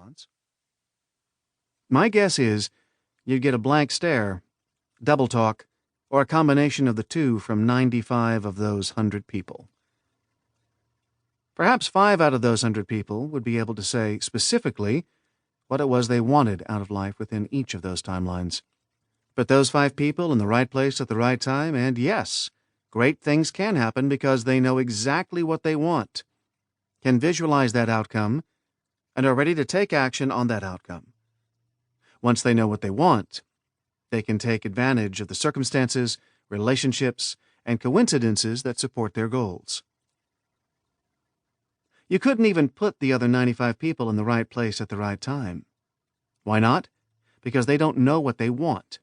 response. My guess is you'd get a blank stare, double talk, or a combination of the two from 95 of those 100 people. Perhaps 5 out of those 100 people would be able to say specifically what it was they wanted out of life within each of those timelines. But those 5 people in the right place at the right time, and yes, great things can happen because they know exactly what they want, can visualize that outcome, and are ready to take action on that outcome. Once they know what they want, they can take advantage of the circumstances, relationships, and coincidences that support their goals. You couldn't even put the other 95 people in the right place at the right time. Why not? Because they don't know what they want.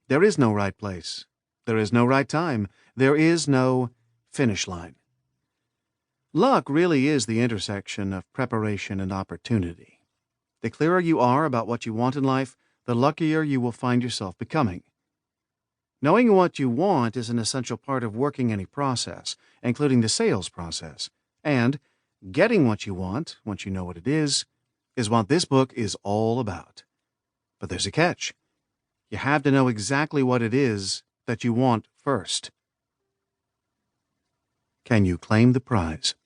There is no right place. There is no right time. There is no finish line. Luck really is the intersection of preparation and opportunity. The clearer you are about what you want in life, the luckier you will find yourself becoming. Knowing what you want is an essential part of working any process, including the sales process, and getting what you want, once you know what it is what this book is all about. But there's a catch. You have to know exactly what it is that you want first. Can you claim the prize?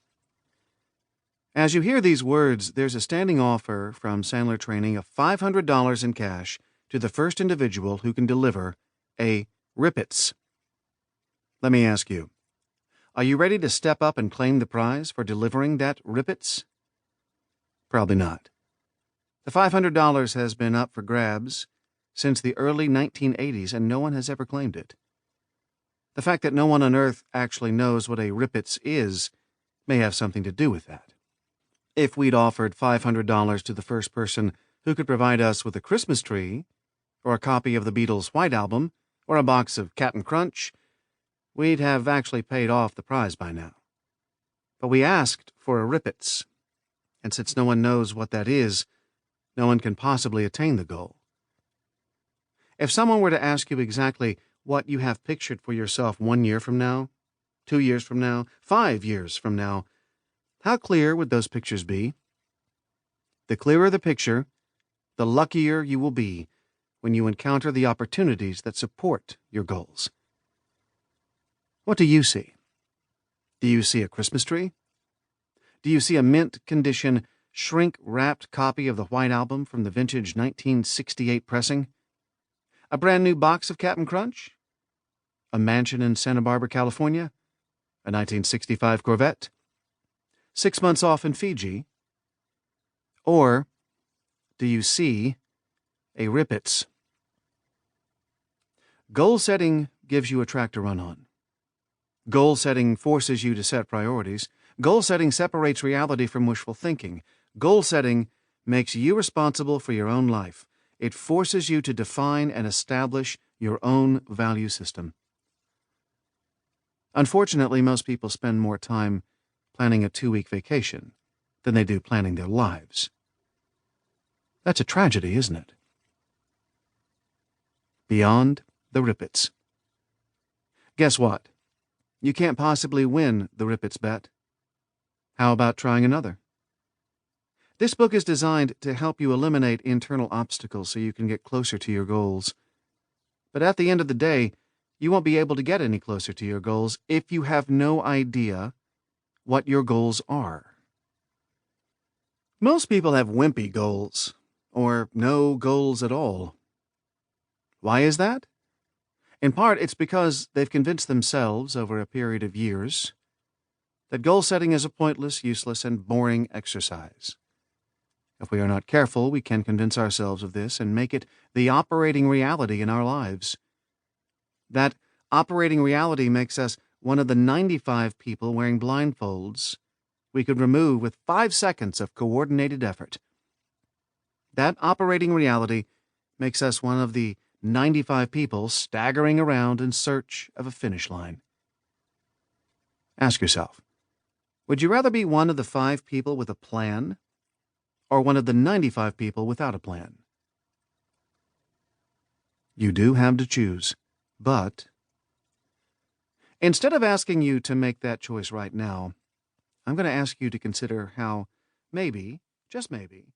As you hear these words, there's a standing offer from Sandler Training of $500 in cash to the first individual who can deliver a Rippets. Let me ask you, are you ready to step up and claim the prize for delivering that Rippets? Probably not. The $500 has been up for grabs since the early 1980s, and no one has ever claimed it. The fact that no one on Earth actually knows what a Rippets is may have something to do with that. If we'd offered $500 to the first person who could provide us with a Christmas tree, or a copy of the Beatles' White Album, or a box of Cap'n Crunch, we'd have actually paid off the prize by now. But we asked for a Rippets, and since no one knows what that is, no one can possibly attain the goal. If someone were to ask you exactly what you have pictured for yourself 1 year from now, 2 years from now, 5 years from now, how clear would those pictures be? The clearer the picture, the luckier you will be when you encounter the opportunities that support your goals. What do you see? Do you see a Christmas tree? Do you see a mint condition, shrink-wrapped copy of the White Album from the vintage 1968 pressing? A brand new box of Cap'n Crunch? A mansion in Santa Barbara, California? A 1965 Corvette? 6 months off in Fiji? Or do you see a Rippets? Goal setting gives you a track to run on. Goal setting forces you to set priorities. Goal setting separates reality from wishful thinking. Goal setting makes you responsible for your own life. It forces you to define and establish your own value system. Unfortunately, most people spend more time planning a 2-week vacation than they do planning their lives. That's a tragedy, isn't it? Beyond the Rippets. Guess what? You can't possibly win the Rippets bet. How about trying another? This book is designed to help you eliminate internal obstacles so you can get closer to your goals. But at the end of the day, you won't be able to get any closer to your goals if you have no idea what your goals are. Most people have wimpy goals, or no goals at all. Why is that? In part, it's because they've convinced themselves over a period of years that goal setting is a pointless, useless, and boring exercise. If we are not careful, we can convince ourselves of this and make it the operating reality in our lives. That operating reality makes us one of the 95 people wearing blindfolds we could remove with 5 seconds of coordinated effort. That operating reality makes us one of the 95 people staggering around in search of a finish line. Ask yourself, would you rather be one of the 5 people with a plan, or one of the 95 people without a plan? You do have to choose, but instead of asking you to make that choice right now, I'm going to ask you to consider how maybe, just maybe,